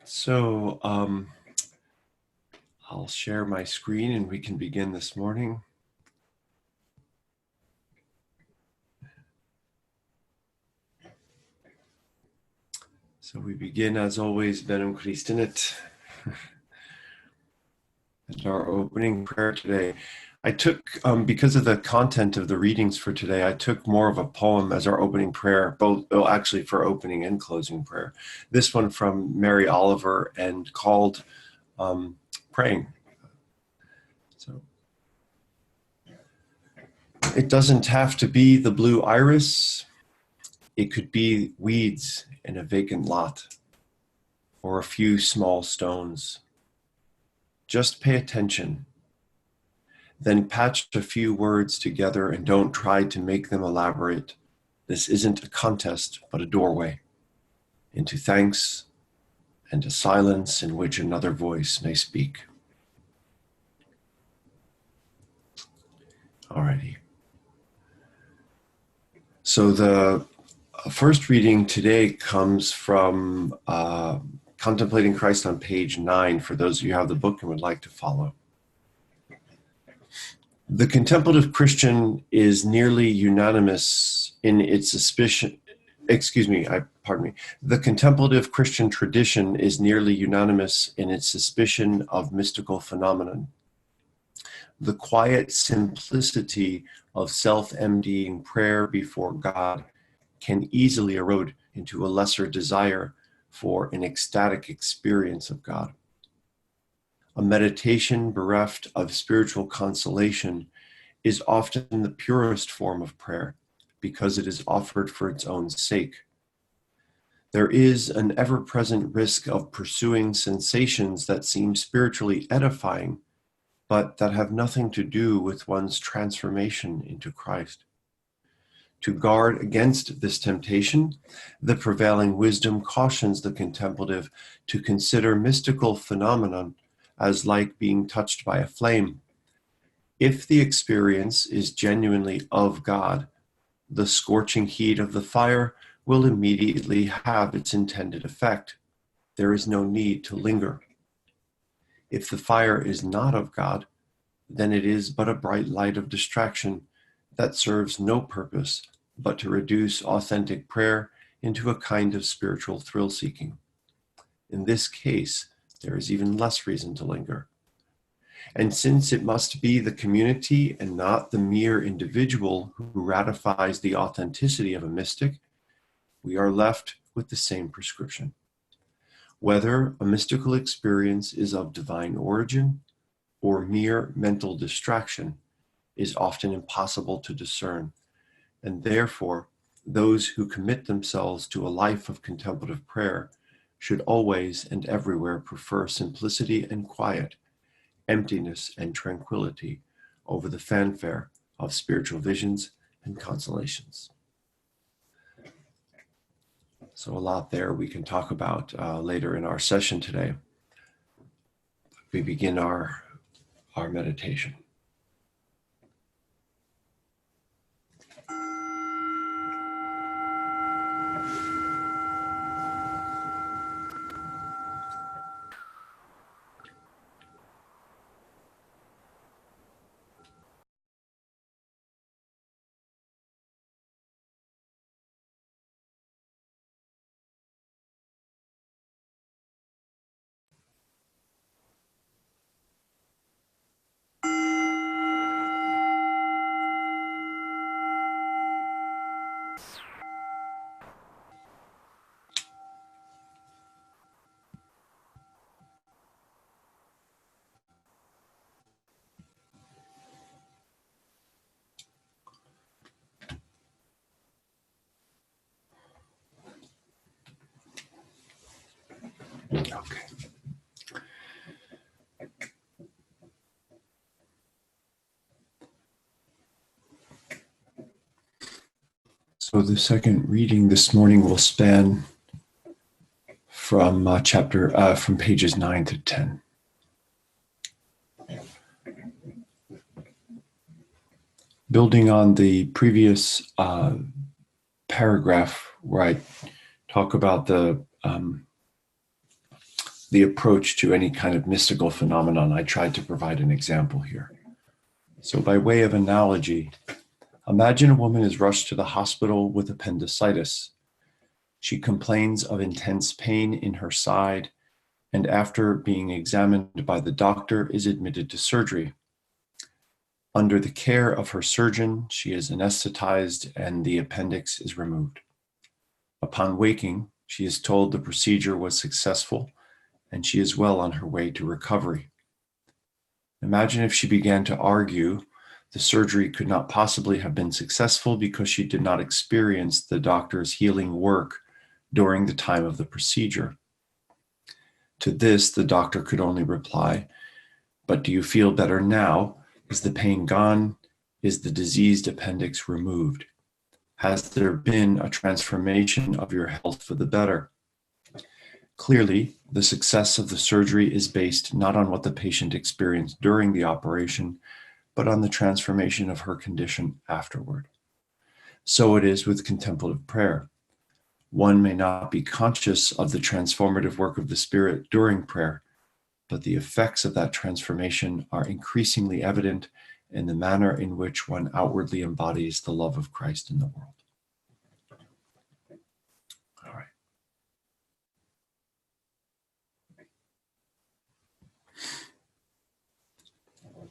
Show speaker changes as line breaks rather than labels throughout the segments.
So I'll share my screen and we can begin this morning. So we begin, as always, Benum Christinet. And our opening prayer today. I took, because of the content of the readings for today, I took more of a poem as our opening prayer, actually for opening and closing prayer. This one from Mary Oliver and called Praying. So it doesn't have to be the blue iris. It could be weeds in a vacant lot or a few small stones. Just pay attention. Then patch a few words together and don't try to make them elaborate. This isn't a contest, but a doorway into thanks and a silence in which another voice may speak. Alrighty. So the first reading today comes from Contemplating Christ on page 9, for those of you who have the book and would like to follow. The contemplative Christian is nearly unanimous in its suspicion. The contemplative Christian tradition is nearly unanimous in its suspicion of mystical phenomenon. The quiet simplicity of self-emptying prayer before God can easily erode into a lesser desire for an ecstatic experience of God. A meditation bereft of spiritual consolation is often the purest form of prayer because it is offered for its own sake. There is an ever-present risk of pursuing sensations that seem spiritually edifying, but that have nothing to do with one's transformation into Christ. To guard against this temptation, the prevailing wisdom cautions the contemplative to consider mystical phenomenon as like being touched by a flame. If the experience is genuinely of God, the scorching heat of the fire will immediately have its intended effect. There is no need to linger. If the fire is not of God, then it is but a bright light of distraction that serves no purpose but to reduce authentic prayer into a kind of spiritual thrill-seeking. In this case, there is even less reason to linger. And since it must be the community and not the mere individual who ratifies the authenticity of a mystic, we are left with the same prescription. Whether a mystical experience is of divine origin or mere mental distraction is often impossible to discern, and therefore those who commit themselves to a life of contemplative prayer should always and everywhere prefer simplicity and quiet, emptiness and tranquility over the fanfare of spiritual visions and consolations. So a lot there we can talk about later in our session today. We begin our meditation. Okay. So the second reading this morning will span from from pages 9 to 10. Building on the previous paragraph where I talk about the the approach to any kind of mystical phenomenon, I tried to provide an example here. So by way of analogy, imagine a woman is rushed to the hospital with appendicitis. She complains of intense pain in her side, and after being examined by the doctor, is admitted to surgery. Under the care of her surgeon, she is anesthetized and the appendix is removed. Upon waking, she is told the procedure was successful and she is well on her way to recovery. Imagine if she began to argue the surgery could not possibly have been successful because she did not experience the doctor's healing work during the time of the procedure. To this, the doctor could only reply, "But do you feel better now? Is the pain gone? Is the diseased appendix removed? Has there been a transformation of your health for the better?" Clearly, the success of the surgery is based not on what the patient experienced during the operation, but on the transformation of her condition afterward. So it is with contemplative prayer. One may not be conscious of the transformative work of the Spirit during prayer, but the effects of that transformation are increasingly evident in the manner in which one outwardly embodies the love of Christ in the world. All right.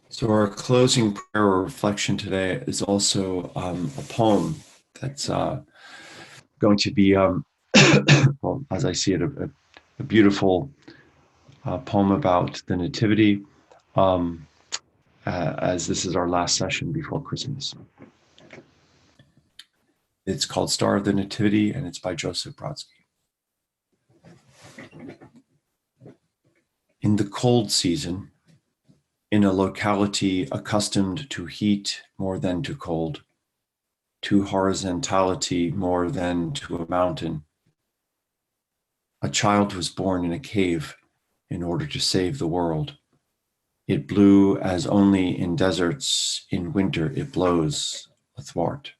So our closing prayer or reflection today is also a poem that's going to be, well, as I see it, a beautiful poem about the Nativity, as this is our last session before Christmas. It's called Star of the Nativity, and it's by Joseph Brodsky. In the cold season, in a locality accustomed to heat more than to cold, to horizontality more than to a mountain, a child was born in a cave in order to save the world. It blew as only in deserts in winter it blows athwart.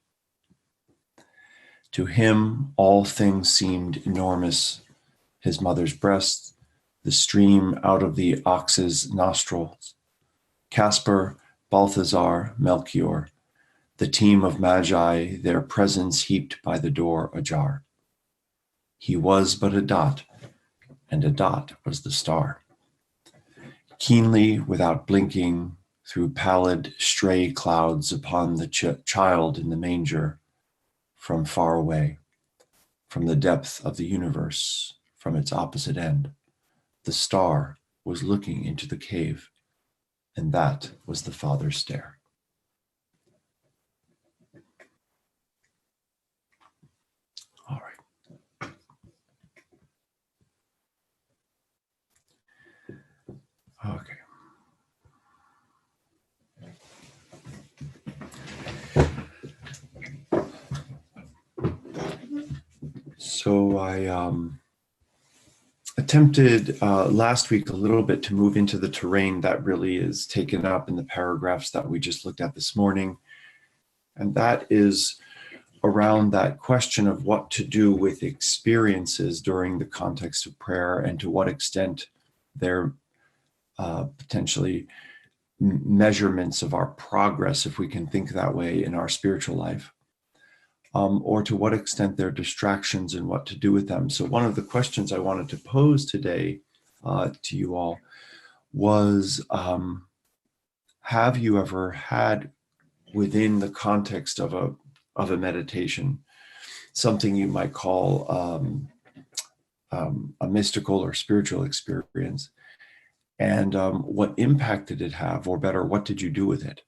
To him, all things seemed enormous, his mother's breast, the stream out of the ox's nostrils, Caspar, Balthazar, Melchior, the team of magi, their presence heaped by the door ajar. He was but a dot, and a dot was the star. Keenly, without blinking, through pallid, stray clouds upon the child in the manger, from far away, from the depth of the universe, from its opposite end, the star was looking into the cave, and that was the Father's stare. All right. Okay. So I attempted last week a little bit to move into the terrain that really is taken up in the paragraphs that we just looked at this morning. And that is around that question of what to do with experiences during the context of prayer and to what extent they're potentially measurements of our progress, if we can think that way, in our spiritual life. Or to what extent they're distractions and what to do with them. So one of the questions I wanted to pose today to you all was, have you ever had within the context of a meditation, something you might call a mystical or spiritual experience? And what impact did it have? Or better, what did you do with it?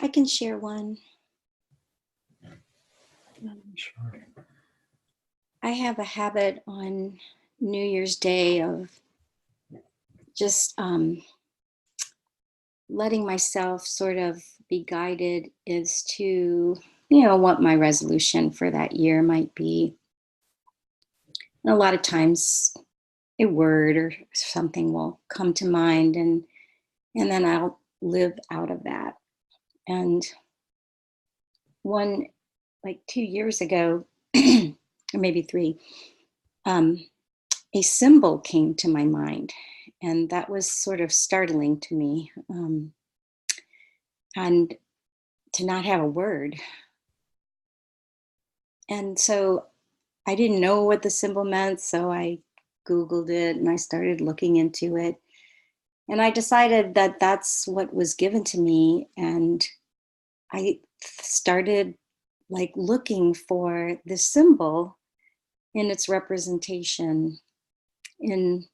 I can share one.
Sure.
I have a habit on New Year's Day of just letting myself sort of be guided as to, what my resolution for that year might be. And a lot of times a word or something will come to mind, and then I'll live out of that. And one, like 2 years ago, or maybe 3, a symbol came to my mind, and that was sort of startling to me. And to not have a word. And so I didn't know what the symbol meant, so I Googled it and I started looking into it. And I decided that that's what was given to me. And I started like looking for the symbol in its representation, in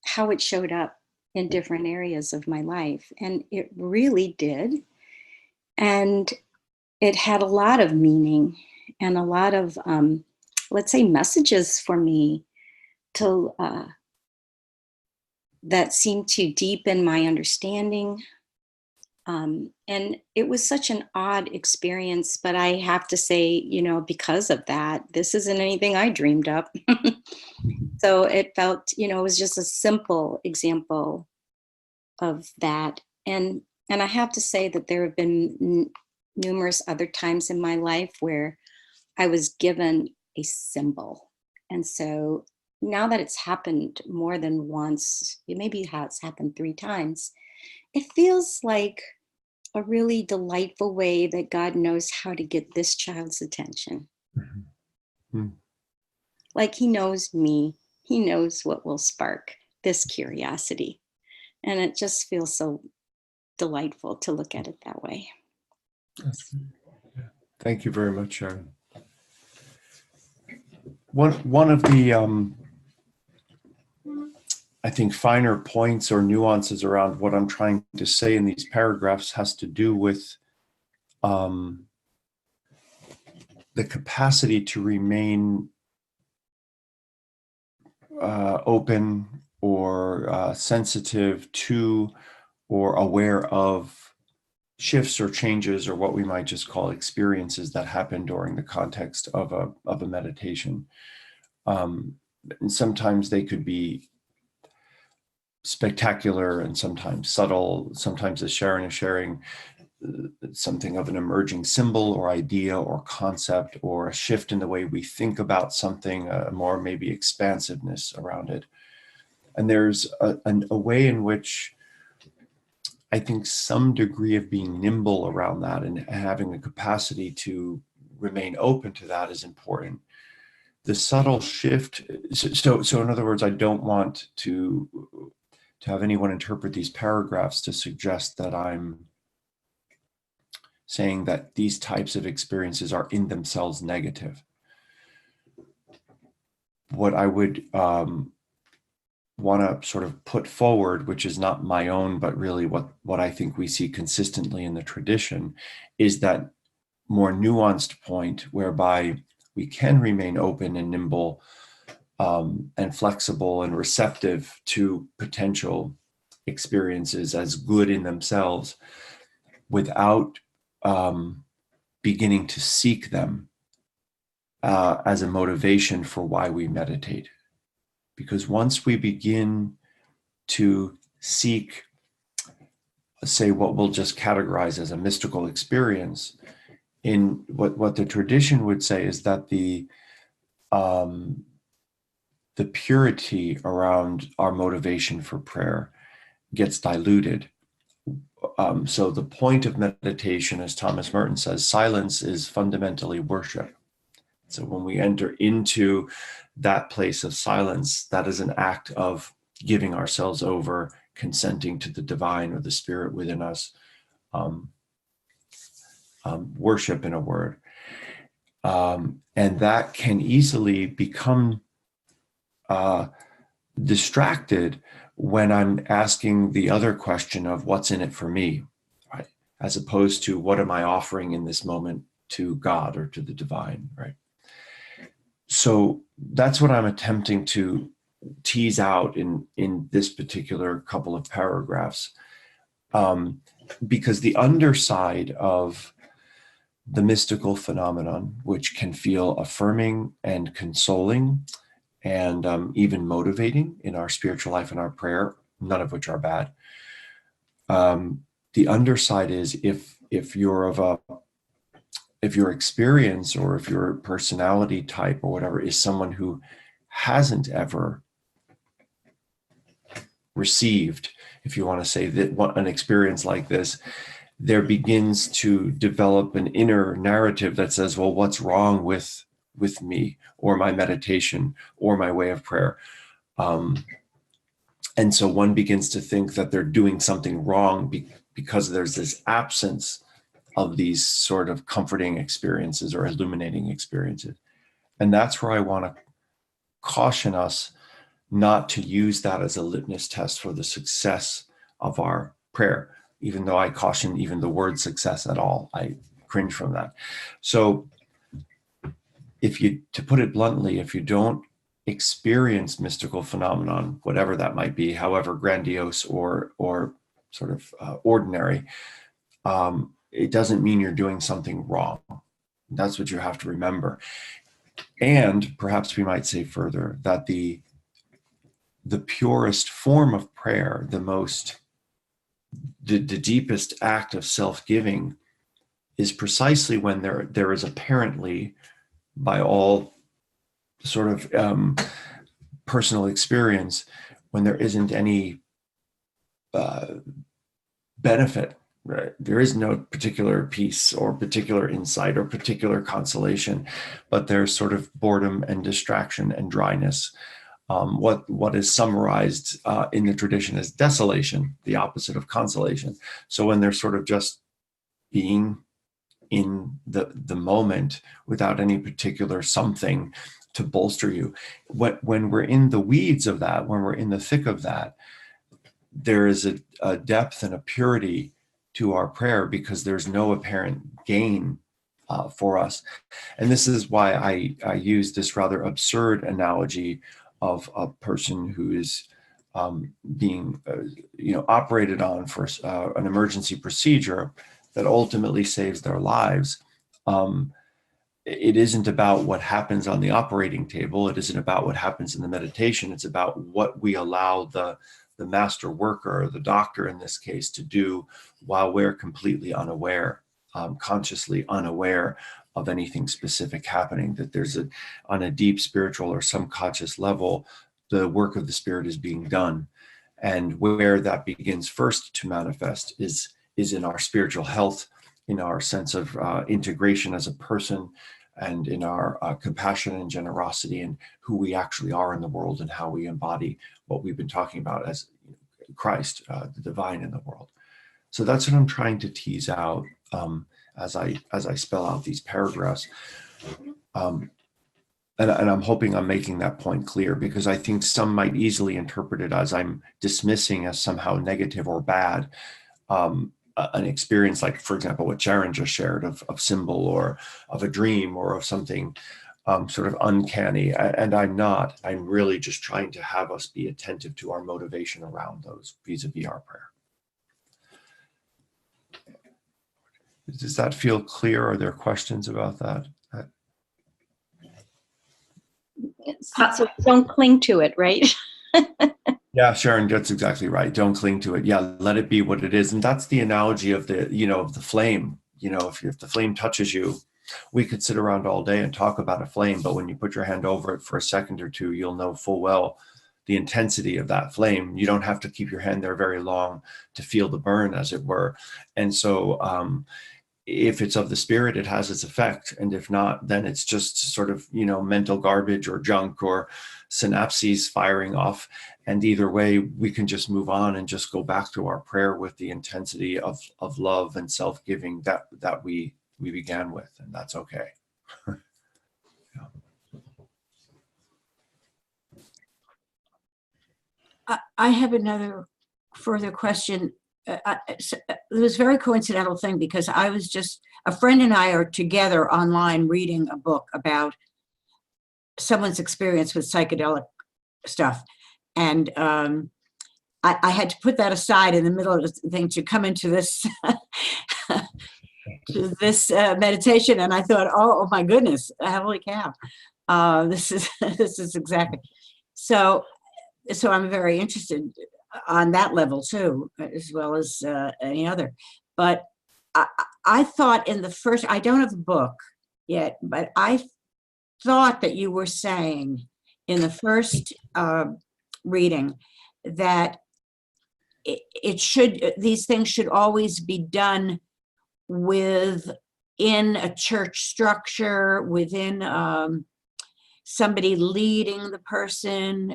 how it showed up in different areas of my life. And it really did. And it had a lot of meaning and a lot of, let's say, messages for me to that seemed to deepen my understanding. And it was such an odd experience, but I have to say, because of that, this isn't anything I dreamed up. So it felt, it was just a simple example of that. And I have to say that there have been numerous other times in my life where I was given a symbol. And so now that it's happened more than once, it maybe has happened 3 times, it feels like a really delightful way that God knows how to get this child's attention.
Mm-hmm.
Like he knows me, he knows what will spark this curiosity. And it just feels so delightful to look at it that way.
Yeah. Thank you very much, Sharon. One of the I think finer points or nuances around what I'm trying to say in these paragraphs has to do with the capacity to remain open or sensitive to or aware of shifts or changes, or what we might just call experiences that happen during the context of a meditation. And sometimes they could be spectacular and sometimes subtle. Sometimes, as Sharon is sharing, something of an emerging symbol or idea or concept, or a shift in the way we think about something, a more maybe expansiveness around it. And there's a way in which I think some degree of being nimble around that and having the capacity to remain open to that is important. The subtle shift, so in other words, I don't want to have anyone interpret these paragraphs to suggest that I'm saying that these types of experiences are in themselves negative. What I would want to sort of put forward, which is not my own, but really what I think we see consistently in the tradition, is that more nuanced point whereby we can remain open and nimble and flexible and receptive to potential experiences as good in themselves without beginning to seek them as a motivation for why we meditate. Because once we begin to seek, say, what we'll just categorize as a mystical experience, in what the tradition would say is that the purity around our motivation for prayer gets diluted. So the point of meditation, as Thomas Merton says, silence is fundamentally worship. So when we enter into that place of silence, that is an act of giving ourselves over, consenting to the divine or the spirit within us, worship in a word. And that can easily become distracted when I'm asking the other question of what's in it for me, right? as opposed to what am I offering in this moment to God or to the divine, right? So that's what I'm attempting to tease out in this particular couple of paragraphs, because the underside of the mystical phenomenon, which can feel affirming and consoling and even motivating in our spiritual life and our prayer, none of which are bad. The underside is if your experience or if your personality type or whatever is someone who hasn't ever received, if you want to say that, an experience like this, there begins to develop an inner narrative that says, well, what's wrong with me or my meditation or my way of prayer? And so one begins to think that they're doing something wrong because there's this absence of these sort of comforting experiences or illuminating experiences. And that's where I want to caution us not to use that as a litmus test for the success of our prayer, even though I caution even the word success at all. I cringe from that. So to put it bluntly, if you don't experience mystical phenomenon, whatever that might be, however grandiose or sort of ordinary, it doesn't mean you're doing something wrong. That's what you have to remember. And perhaps we might say further that the purest form of prayer, the deepest act of self-giving, is precisely when there is apparently, by all sort of personal experience, when there isn't any benefit, right? There is no particular peace or particular insight or particular consolation, but there's sort of boredom and distraction and dryness. What is summarized in the tradition as desolation, the opposite of consolation. So when they're sort of just being in the moment without any particular something to bolster you. When we're in the weeds of that, when we're in the thick of that, there is a depth and a purity to our prayer because there's no apparent gain for us. And this is why I use this rather absurd analogy of a person who is being operated on for an emergency procedure that ultimately saves their lives. It isn't about what happens on the operating table. It isn't about what happens in the meditation. It's about what we allow the master worker, or the doctor in this case, to do while we're completely unaware, consciously unaware of anything specific happening, that there's on a deep spiritual or subconscious level, the work of the Spirit is being done. And where that begins first to manifest is in our spiritual health, in our sense of integration as a person, and in our compassion and generosity, and who we actually are in the world, and how we embody what we've been talking about as Christ, the divine in the world. So that's what I'm trying to tease out as I spell out these paragraphs. And I'm hoping I'm making that point clear, because I think some might easily interpret it as I'm dismissing as somehow negative or bad an experience like, for example, what Sharon just shared of symbol or of a dream or of something sort of uncanny. And I'm not. I'm really just trying to have us be attentive to our motivation around those vis-a-vis our prayer. Does that feel clear? Are there questions about that?
So don't cling to it, right?
Yeah, Sharon, that's exactly right. Don't cling to it. Yeah, let it be what it is. And that's the analogy of of the flame. If the flame touches you, we could sit around all day and talk about a flame, but when you put your hand over it for a second or two, you'll know full well the intensity of that flame. You don't have to keep your hand there very long to feel the burn, as it were. And so if it's of the Spirit, it has its effect. And if not, then it's just sort of, mental garbage or junk or synapses firing off. And either way, we can just move on and just go back to our prayer with the intensity of love and self-giving that we began with. And that's okay.
I have another further question. was a very coincidental thing, because I was just, a friend and I are together online reading a book about someone's experience with psychedelic stuff. And I had to put that aside in the middle of the thing to come into this to this meditation, and I thought, oh my goodness, holy cow, this is exactly so. So I'm very interested on that level too, as well as any other. But I thought in the first, I don't have a book yet, but I thought that you were saying in the first reading that these things should always be done within a church structure, within somebody leading the person,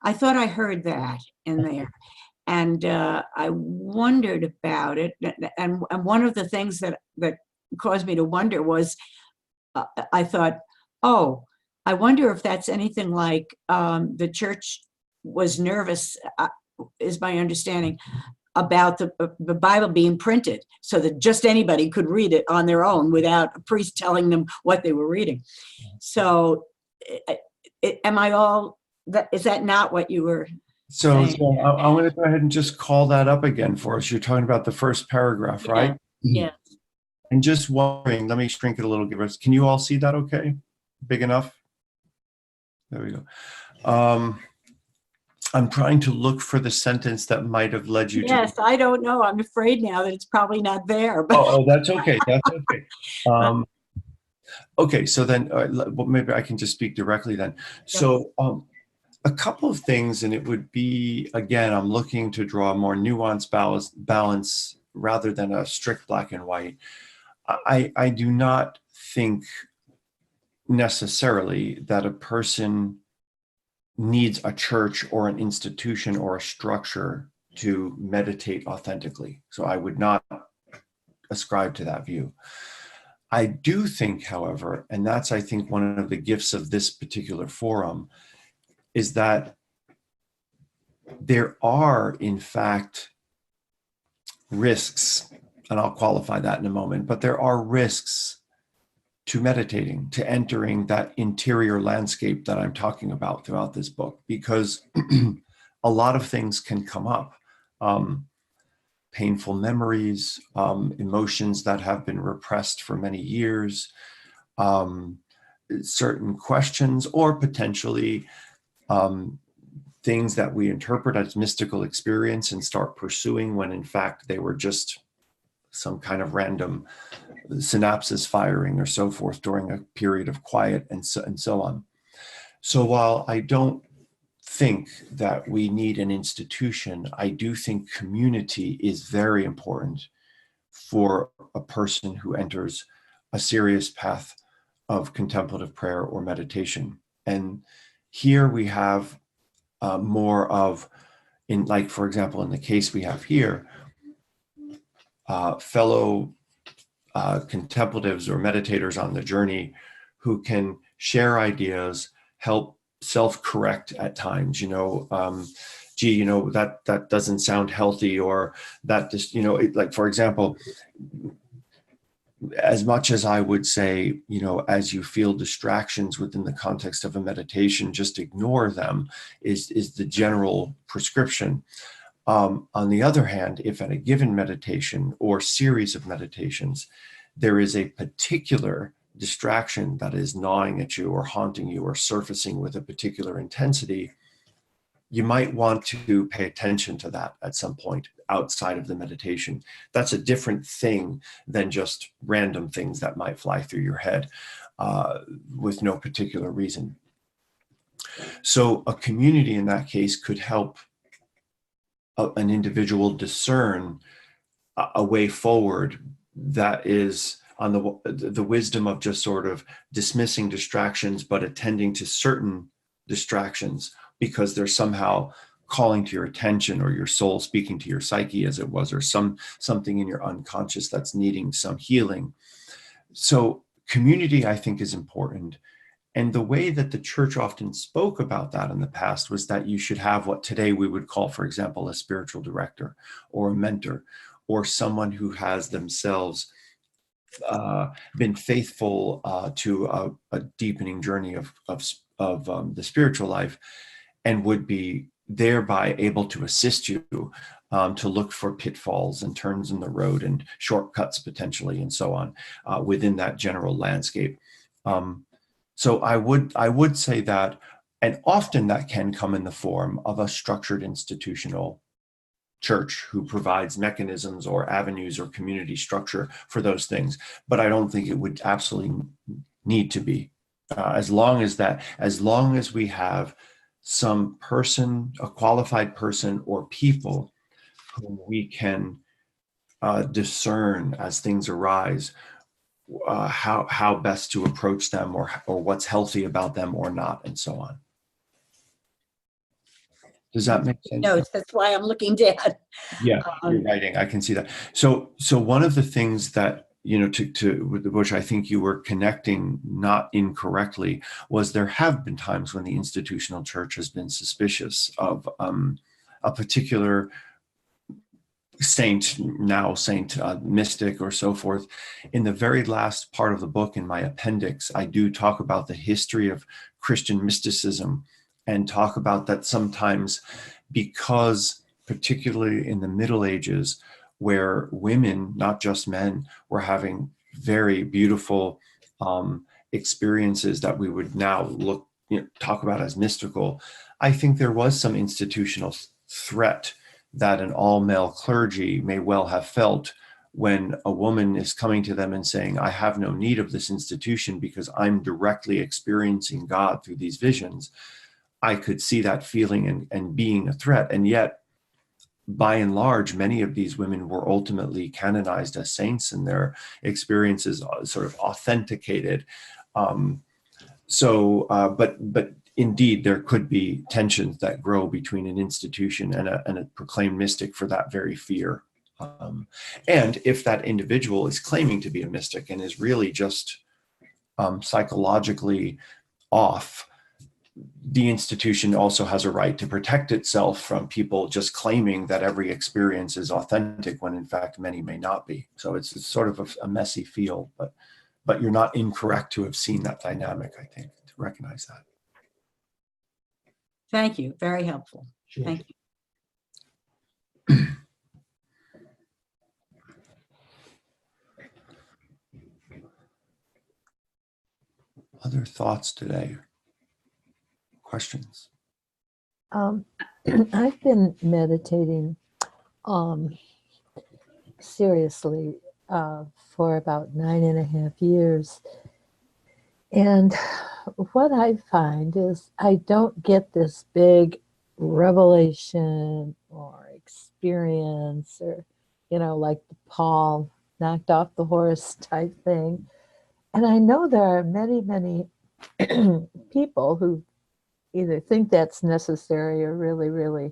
I thought I heard that in there. And I wondered about it. And one of the things that caused me to wonder was, I thought, oh, I wonder if that's anything like the church was nervous, is my understanding, about the Bible being printed so that just anybody could read it on their own without a priest telling them what they were reading. So is that not what you were saying?
So I'm going to go ahead and just call that up again for us. You're talking about the first paragraph, right?
Yeah.
And just wondering, let me shrink it a little bit. Can you all see that okay? Big enough? There we go. I'm trying to look for the sentence that might have led you to.
Yes, I don't know. I'm afraid now that it's probably not there. But
oh, that's okay. That's okay. Okay, so then well, maybe I can just speak directly then. So a couple of things, and it would be, again, I'm looking to draw a more nuanced balance rather than a strict black and white. I do not think necessarily that a person needs a church or an institution or a structure to meditate authentically. So I would not ascribe to that view. I do think, however, and that's, I think, one of the gifts of this particular forum, is that there are, in fact, risks, and I'll qualify that in a moment, but there are risks to meditating, to entering that interior landscape that I'm talking about throughout this book, because a lot of things can come up. Painful memories, emotions that have been repressed for many years, certain questions, or potentially things that we interpret as mystical experience and start pursuing when in fact they were just some kind of random synapses firing or so forth during a period of quiet and so on. So while I don't think that we need an institution, I do think community is very important for a person who enters a serious path of contemplative prayer or meditation. And here we have more of, like, for example, in the case we have here, fellow contemplatives or meditators on the journey who can share ideas, help self-correct at times, gee, that doesn't sound healthy, or that just, like, for example, as much as I would say, as you feel distractions within the context of a meditation, just ignore them is the general prescription. On the other hand, if at a given meditation or series of meditations, there is a particular distraction that is gnawing at you or haunting you or surfacing with a particular intensity, you might want to pay attention to that at some point outside of the meditation. That's a different thing than just random things that might fly through your head with no particular reason. So a community in that case could help an individual discern a way forward that is on the wisdom of just sort of dismissing distractions, but attending to certain distractions because they're somehow calling to your attention, or your soul speaking to your psyche, as it was, or something in your unconscious that's needing some healing. So community, I think, is important. And the way that the church often spoke about that in the past was that you should have what today we would call, for example, a spiritual director or a mentor, or someone who has themselves been faithful to a deepening journey of the spiritual life, and would be thereby able to assist you to look for pitfalls and turns in the road and shortcuts potentially, and so on, within that general landscape. So I would say that, and often that can come in the form of a structured institutional church who provides mechanisms or avenues or community structure for those things. But I don't think it would absolutely need to be. As long as we have some person, a qualified person or people whom we can discern as things arise, how best to approach them, or what's healthy about them or not, and so on. Does that make sense?
No, that's why I'm looking down.
Yeah, you're writing. I can see that. So one of the things that, to which I think you were connecting not incorrectly, was there have been times when the institutional church has been suspicious of a particular saint, mystic, or so forth. In the very last part of the book, in my appendix, I do talk about the history of Christian mysticism, and talk about that sometimes, because particularly in the Middle Ages, where women, not just men, were having very beautiful experiences that we would now talk about as mystical, I think there was some institutional threat that an all-male clergy may well have felt when a woman is coming to them and saying, I have no need of this institution because I'm directly experiencing God through these visions. I could see that feeling and being a threat. And yet, by and large, many of these women were ultimately canonized as saints, and their experiences sort of authenticated. But indeed, there could be tensions that grow between an institution and a proclaimed mystic for that very fear. And if that individual is claiming to be a mystic and is really just psychologically off, the institution also has a right to protect itself from people just claiming that every experience is authentic, when in fact many may not be. So it's sort of a messy field, but you're not incorrect to have seen that dynamic, I think, to recognize that.
Thank you. Very helpful.
Sure.
Thank you.
Other thoughts today? Questions?
I've been meditating seriously for about 9.5 years. And what I find is I don't get this big revelation or experience, or, like the Paul knocked off the horse type thing. And I know there are many, many people who either think that's necessary or really, really,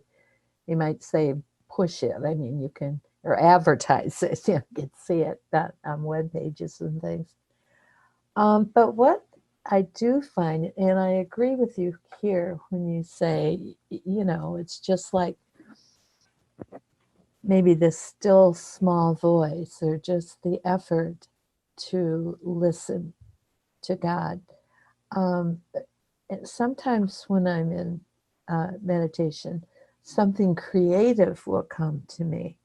you might say, push it. I mean, you can, or advertise it, you can see it on web pages and things. But what I do find, and I agree with you here when you say, it's just like maybe this still small voice, or just the effort to listen to God. And sometimes when I'm in meditation, something creative will come to me,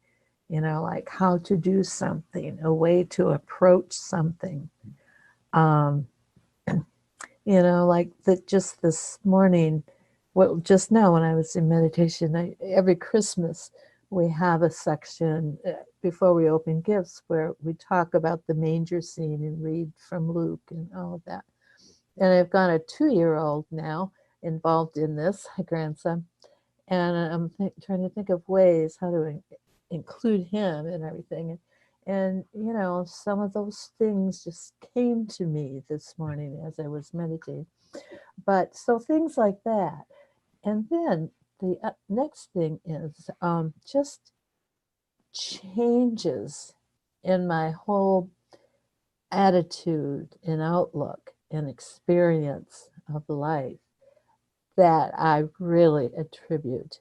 like how to do something, a way to approach something. Like just this morning, just now when I was in meditation, every Christmas we have a section before we open gifts where we talk about the manger scene and read from Luke and all of that. And I've got a 2-year-old now involved in this, a grandson, and I'm trying to think of ways how to include him and everything. And some of those things just came to me this morning as I was meditating. But so things like that. And then the next thing is just changes in my whole attitude and outlook. and experience of life that I really attribute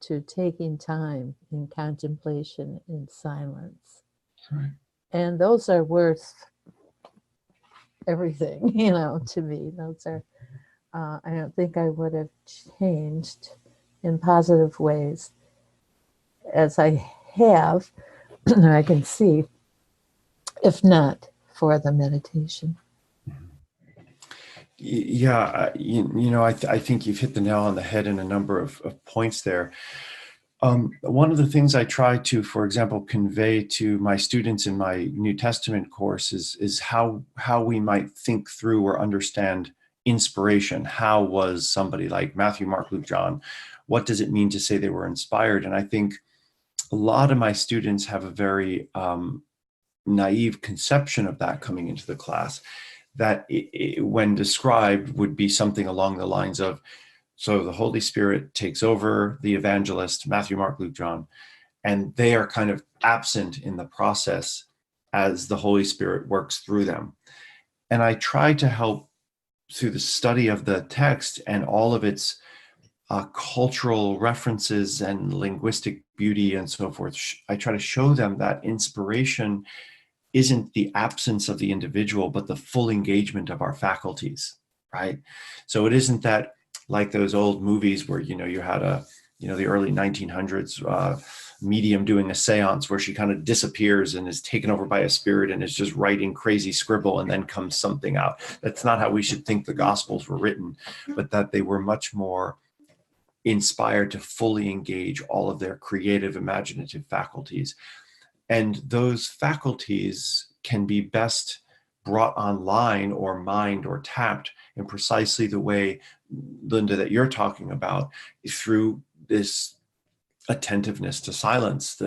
to taking time in contemplation in silence.
Right.
And those are worth everything, to me. Those are, I don't think I would have changed in positive ways as I have, I can see, if not for the meditation.
Yeah, I think you've hit the nail on the head in a number of points there. One of the things I try to, for example, convey to my students in my New Testament course is how we might think through or understand inspiration. How was somebody like Matthew, Mark, Luke, John? What does it mean to say they were inspired? And I think a lot of my students have a very naive conception of that coming into the class, that when described would be something along the lines of, so the Holy Spirit takes over the evangelist, Matthew, Mark, Luke, John, and they are kind of absent in the process as the Holy Spirit works through them. And I try to help through the study of the text and all of its cultural references and linguistic beauty and so forth. I try to show them that inspiration isn't the absence of the individual, but the full engagement of our faculties, right? So it isn't that, like those old movies where, you had the early 1900s medium doing a seance where she kind of disappears and is taken over by a spirit and is just writing crazy scribble and then comes something out. That's not how we should think the Gospels were written, but that they were much more inspired to fully engage all of their creative, imaginative faculties. And those faculties can be best brought online or mined or tapped in precisely the way, Linda, that you're talking about, through this attentiveness to silence.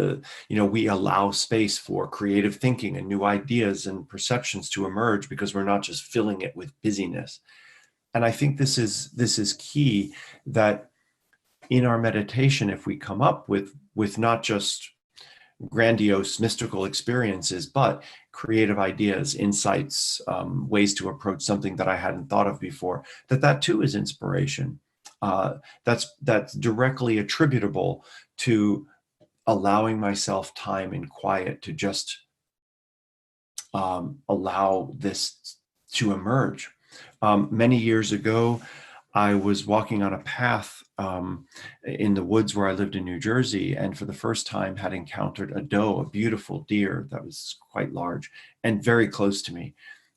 We allow space for creative thinking and new ideas and perceptions to emerge because we're not just filling it with busyness. And I think this is key, that in our meditation, if we come up with not just grandiose mystical experiences, but creative ideas, insights, ways to approach something that I hadn't thought of before, that too is inspiration. That's directly attributable to allowing myself time in quiet to just allow this to emerge. Many years ago, I was walking on a path in the woods where I lived in New Jersey, and for the first time had encountered a doe, a beautiful deer that was quite large and very close to me.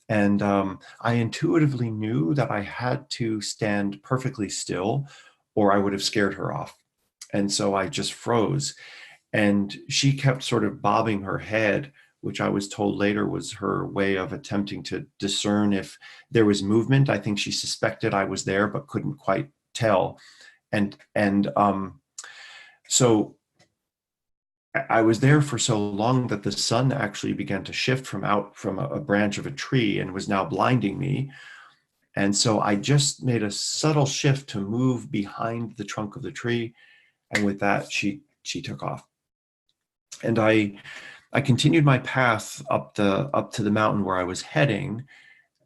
And I intuitively knew that I had to stand perfectly still or I would have scared her off. And so I just froze. And she kept sort of bobbing her head, which I was told later was her way of attempting to discern if there was movement. I think she suspected I was there, but couldn't quite tell. And so I was there for so long that the sun actually began to shift from a branch of a tree and was now blinding me. And so I just made a subtle shift to move behind the trunk of the tree. And with that, she took off. And I continued my path up to the mountain where I was heading,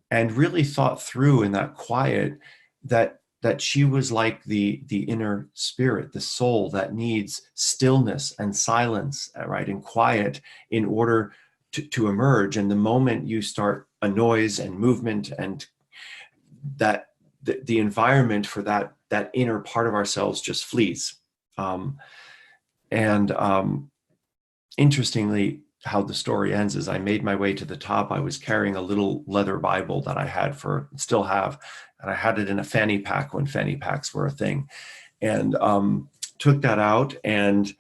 and really thought through in that quiet that she was like the inner spirit, the soul that needs stillness and silence, right, and quiet in order to emerge. And the moment you start a noise and movement, and that the environment for that inner part of ourselves just flees. Interestingly, how the story ends is I made my way to the top. I was carrying a little leather Bible that I had still have, and I had it in a fanny pack when fanny packs were a thing, and took that out and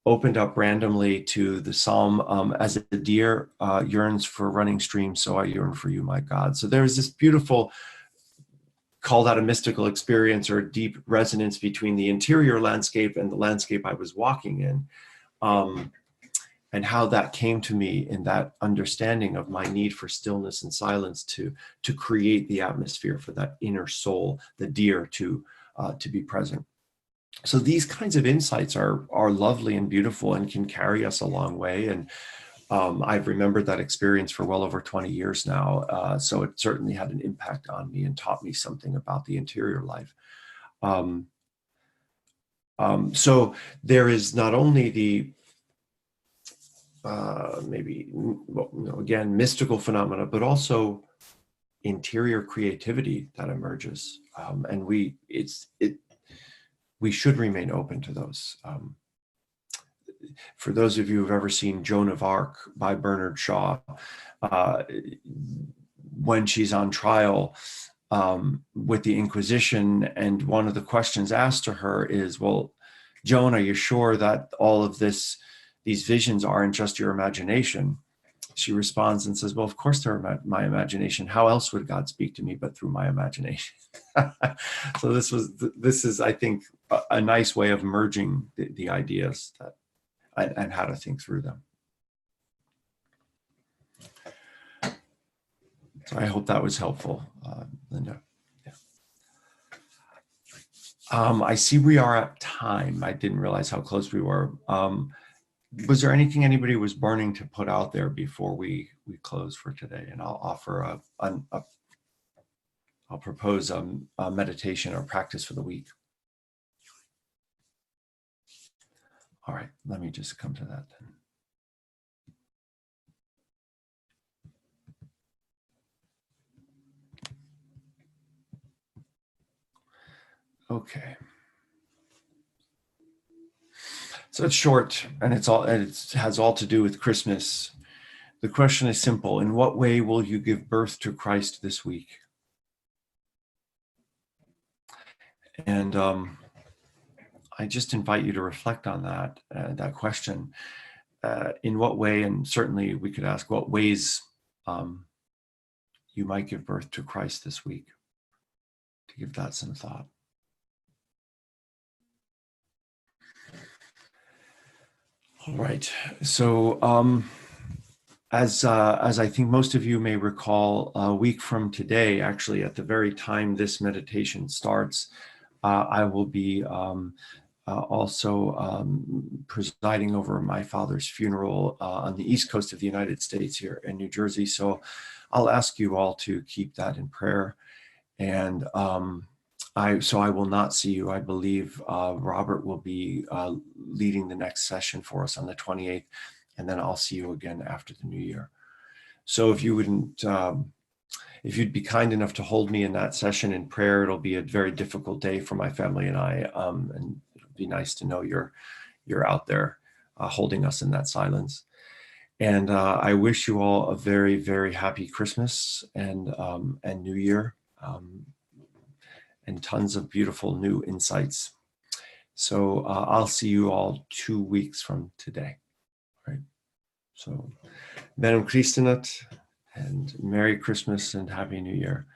opened up randomly to the Psalm, as a deer yearns for running streams, so I yearn for you, my God. So there's this beautiful, call that a mystical experience or a deep resonance between the interior landscape and the landscape I was walking in. And how that came to me in that understanding of my need for stillness and silence to create the atmosphere for that inner soul, the deer, to be present. So these kinds of insights are lovely and beautiful and can carry us a long way. And I've remembered that experience for well over 20 years now. So it certainly had an impact on me and taught me something about the interior life. So there is not only the again, mystical phenomena, but also interior creativity that emerges, and we should remain open to those. For those of you who've ever seen Joan of Arc by Bernard Shaw, when she's on trial with the Inquisition, and one of the questions asked to her is, well, Joan, are you sure that all of these visions aren't just your imagination? She responds and says, well, of course they're my imagination. How else would God speak to me but through my imagination? So this is, I think, a nice way of merging the ideas and how to think through them. So I hope that was helpful, Linda. Yeah. I see we are at time. I didn't realize how close we were. Was there anything anybody was burning to put out there before we close for today? And I'll offer I'll propose a meditation or practice for the week. All right, let me just come to that then. Okay. So it's short, and it has all to do with Christmas. The question is simple: in what way will you give birth to Christ this week? And I just invite you to reflect on that question. In what way, and certainly we could ask what ways you might give birth to Christ this week, to give that some thought. All right, so as I think most of you may recall, a week from today, actually at the very time this meditation starts, I will be also presiding over my father's funeral on the East Coast of the United States here in New Jersey. So I'll ask you all to keep that in prayer. And I will not see you. I believe Robert will be leading the next session for us on the 28th, and then I'll see you again after the new year. So if you wouldn't, if you'd be kind enough to hold me in that session in prayer, it'll be a very difficult day for my family and I, and it'll be nice to know you're out there holding us in that silence. And I wish you all a very, very happy Christmas and New Year. And tons of beautiful new insights. So I'll see you all 2 weeks from today. Right. So, Benum Christianat, and Merry Christmas and Happy New Year.